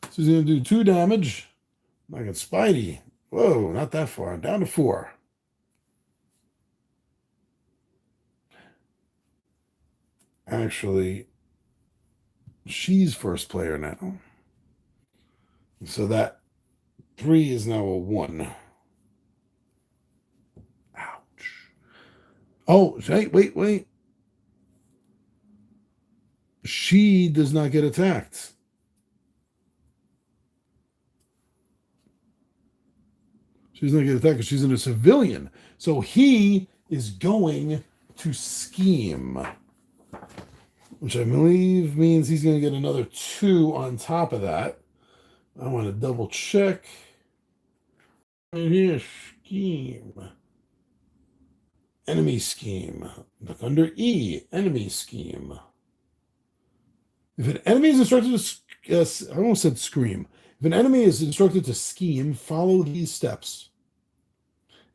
So he's going to do 2 damage. Like it's Spidey. Whoa, not that far. Down to 4. Actually, she's first player now. So that 3 is now a 1. Ouch. Oh, wait. She does not get attacked. She's not getting attacked because she's in a civilian. So he is going to scheme, which I believe means he's going to get another 2 on top of that. I want to double check. Right here, scheme. Enemy scheme. Look under E, enemy scheme. If an enemy is instructed to, I almost said scream. If an enemy is instructed to scheme, follow these steps.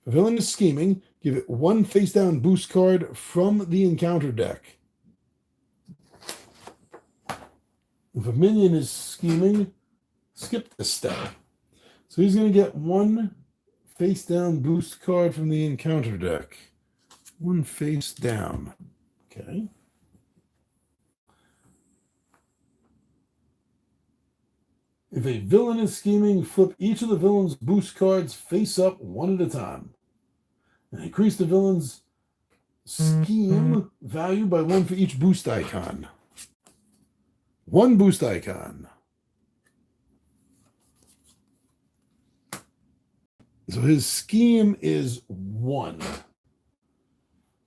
If a villain is scheming, give it 1 face-down boost card from the encounter deck. If a minion is scheming, skip this step. So he's going to get 1 face-down boost card from the encounter deck. 1 face down. Okay. If a villain is scheming, flip each of the villain's boost cards face up 1 at a time. And increase the villain's scheme value by 1 for each boost icon. 1 boost icon. So his scheme is 1.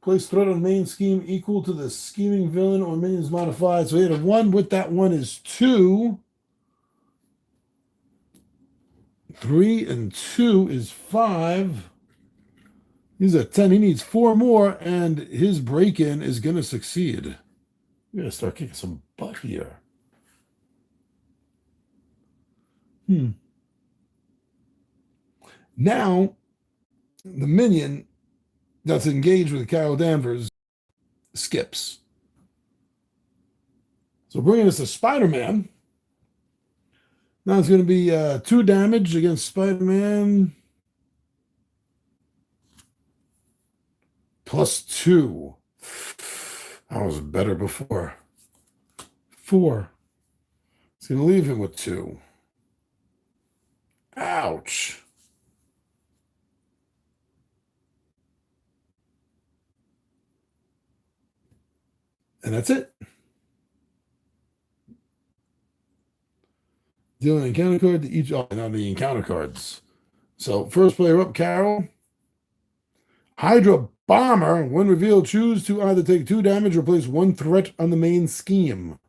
Place threat on main scheme equal to the scheming villain or minions modified. So he had a 1. With that 1 is 2. 3 and 2 is 5. He's at 10. He needs 4 more, and his break-in is going to succeed. We're going to start kicking some butt here. Now, the minion that's engaged with Carol Danvers skips. So bringing us to Spider-Man. Now it's going to be 2 damage against Spider-Man. +2. That was better before. 4. It's going to leave him with 2. Ouch. And that's it. Deal an encounter card to each on the encounter cards. So first player up, Carol. Hydra Bomber. When revealed, choose to either take 2 damage or place 1 threat on the main scheme.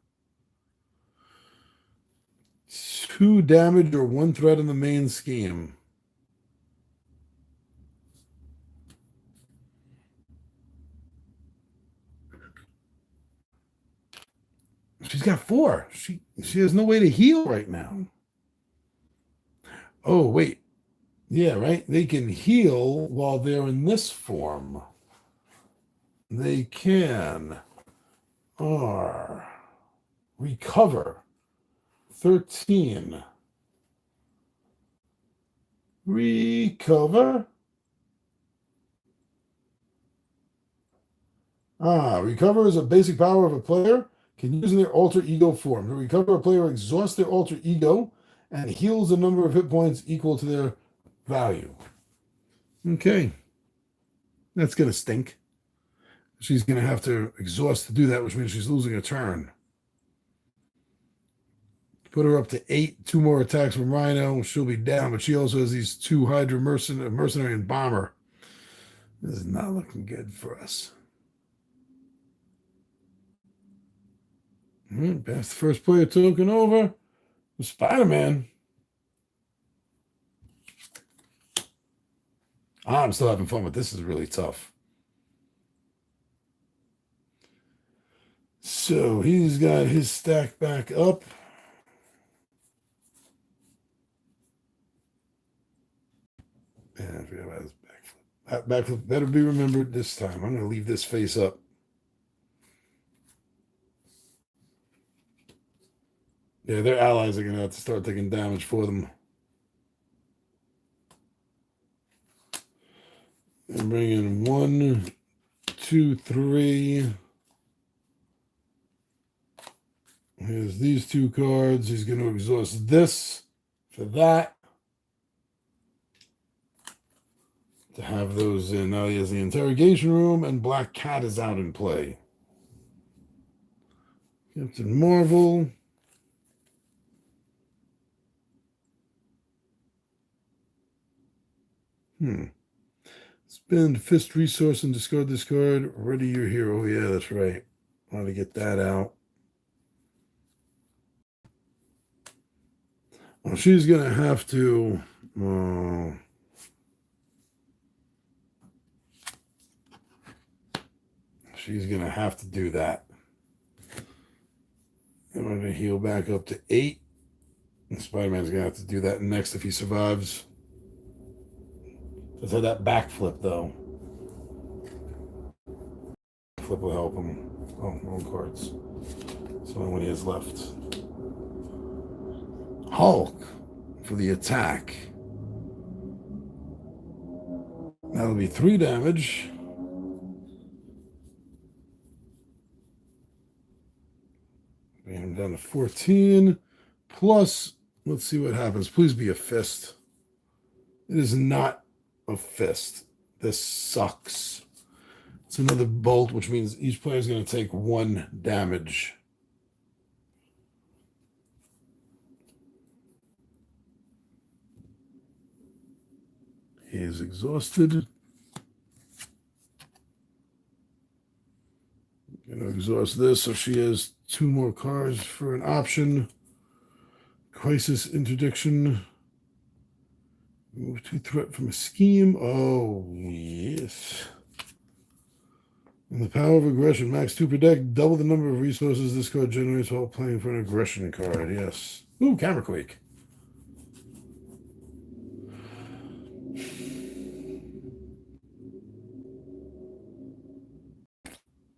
2 damage or 1 threat on the main scheme. She's got 4. She has no way to heal right now. Oh, wait. Yeah, right? They can heal while they're in this form. They can recover 13. Recover. Recover is a basic power of a player can use in their alter ego form. To recover, a player exhausts their alter ego and heals the number of hit points equal to their value. Okay. That's going to stink. She's going to have to exhaust to do that, which means she's losing a turn. Put her up to 8. 2 more attacks from Rhino. She'll be down, but she also has these 2 Hydra mercenary and bomber. This is not looking good for us. Pass the first player token over. Spider-Man. I'm still having fun, but this is really tough. So he's got his stack back up. And I forgot about his backflip. That backflip better be remembered this time. I'm going to leave this face up. Yeah, their allies are going to have to start taking damage for them. And bring in 1, 2, 3. Here's these 2 cards. He's going to exhaust this for that. To have those in. Now he has the interrogation room, and Black Cat is out in play. Captain Marvel. Spend fist resource and discard this card. Ready your hero. Yeah, that's right. Want to get that out. Well, she's going to have to... she's going to have to do that. And we're going to heal back up to 8. And Spider-Man's going to have to do that next if he survives. Let's have that backflip, though. Flip will help him. Oh, wrong cards. It's the only one he has left. Hulk for the attack. That'll be 3 damage. Bring him down to 14. Plus, let's see what happens. Please be a fist. It is not a fist. This sucks. It's another bolt, which means each player is going to take 1 damage. He is exhausted. Going to exhaust this, so she has 2 more cards for an option. Crisis interdiction. Move 2 threat from a scheme. Oh, yes. The power of aggression. Max 2 per deck. Double the number of resources this card generates while playing for an aggression card. Yes. Ooh, Camera Quake.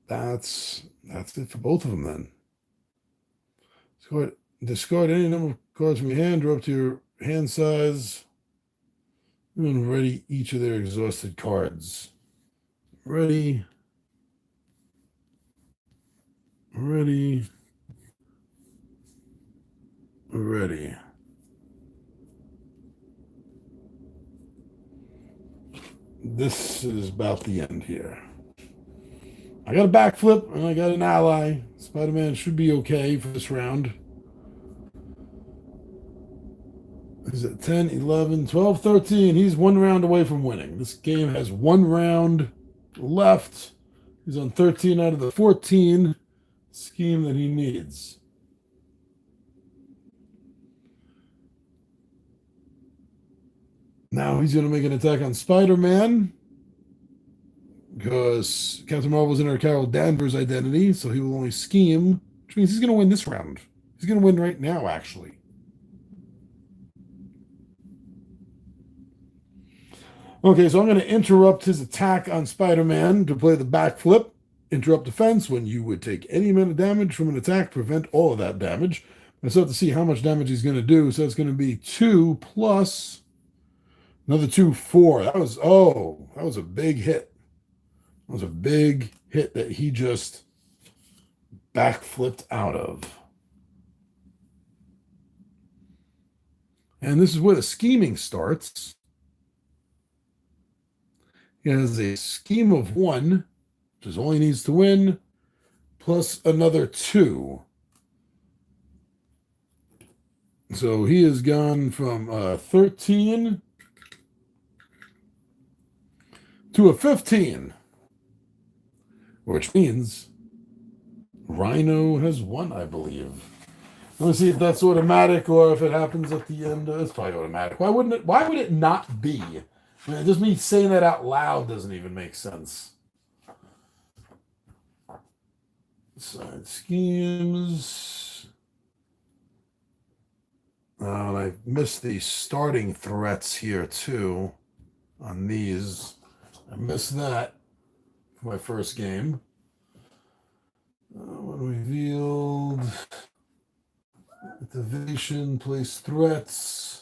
That's it for both of them then. Discard any number of cards from your hand or up to your hand size. And ready each of their exhausted cards. Ready. Ready. Ready. This is about the end here. I got a backflip and I got an ally. Spider-Man should be okay for this round. He's at 10, 11, 12, 13. He's one round away from winning. This game has one round left. He's on 13 out of the 14 scheme that he needs. Now he's going to make an attack on Spider-Man because Captain Marvel's in our Carol Danvers identity, so he will only scheme, which means he's going to win this round. He's going to win right now, actually. Okay, so I'm going to interrupt his attack on Spider-Man to play the backflip. Interrupt defense. When you would take any amount of damage from an attack, prevent all of that damage. I still have to see how much damage he's going to do. So it's going to be 2 plus another 2, 4. That was a big hit. That was a big hit that he just backflipped out of. And this is where the scheming starts. He has a scheme of 1, which is all he needs to win, plus another 2. So he has gone from 13 to a 15, which means Rhino has won, I believe. Let me see if that's automatic or if it happens at the end. It's probably automatic. Why wouldn't it? Why would it not be? I mean, just me saying that out loud doesn't even make sense. Side schemes. And I missed the starting threats here too on these. I missed that for my first game. Revealed. Activation, place threats.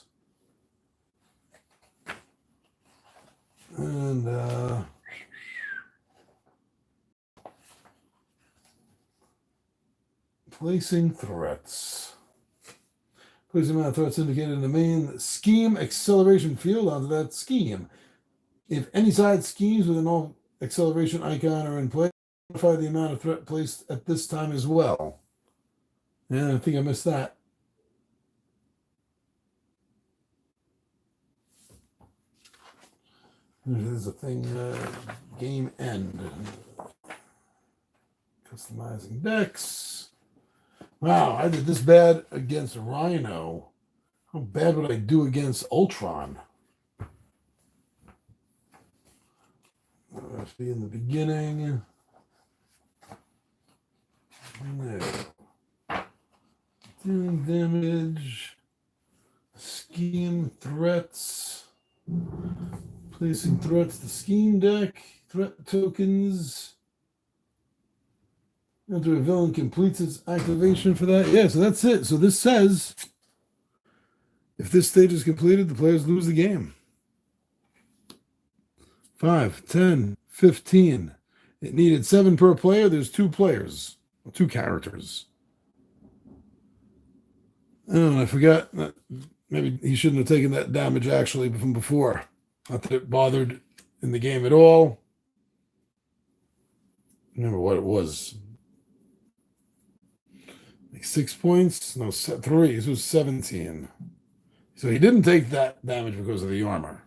And placing threats. Place the amount of threats indicated in the main scheme acceleration field onto that scheme. If any side schemes with an all acceleration icon are in play, modify the amount of threat placed at this time as well. Yeah, I think I missed that. There's a thing, game end. Customizing decks. Wow, I did this bad against Rhino. How bad would I do against Ultron? Let's be in the beginning. There. Dealing damage. Scheme threats. Placing threats to scheme deck. Threat tokens. After a villain completes its activation for that. Yeah, so that's it. So this says if this stage is completed, the players lose the game. 5, 10, 15. It needed 7 per player. There's 2 players. 2 characters. Oh, I forgot. Maybe he shouldn't have taken that damage actually from before. Not that it bothered in the game at all. Remember what it was. Like 6 points? No, 3. This was 17. So he didn't take that damage because of the armor.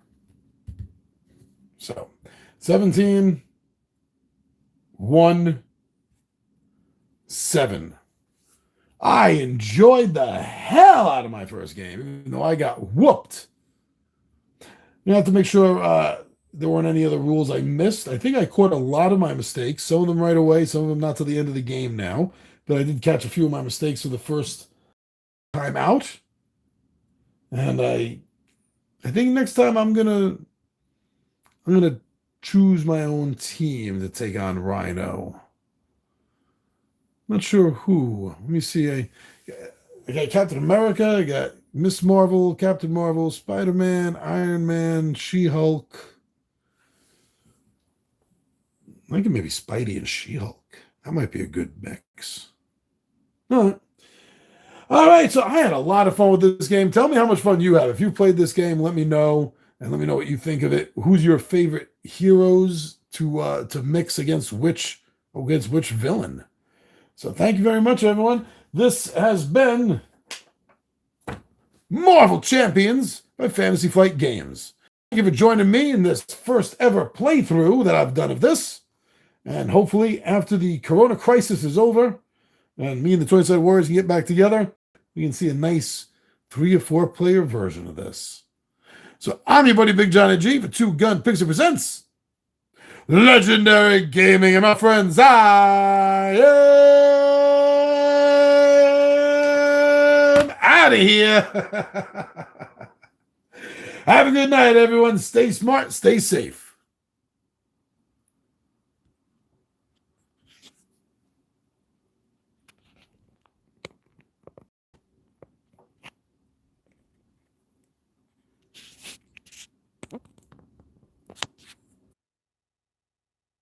So 17, 1, 7. I enjoyed the hell out of my first game, even though I got whooped. You have to make sure there weren't any other rules I missed. I think I caught a lot of my mistakes, some of them right away, some of them not to the end of the game now. But I did catch a few of my mistakes for the first time out. And I think next time I'm gonna choose my own team to take on Rhino. Not sure who. Let me see. I got Captain America, I got Miss Marvel, Captain Marvel, Spider-Man, Iron Man, She-Hulk. I think maybe Spidey and She-Hulk. That might be a good mix. All right. All right, so I had a lot of fun with this game. Tell me how much fun you have. If you played this game, let me know, and let me know what you think of it. Who's your favorite heroes to mix against which villain? So thank you very much, everyone. This has been Marvel Champions by Fantasy Flight Games. Thank you for joining me in this first ever playthrough that I've done of this. And hopefully, after the Corona crisis is over, and me and the Toy Warriors can get back together, we can see a nice 3 or 4 player version of this. So I'm your buddy Big Johnny G for Two Gun Pixie Presents Legendary Gaming. And my friends, I am out of here. Have a good night, everyone. Stay smart, stay safe.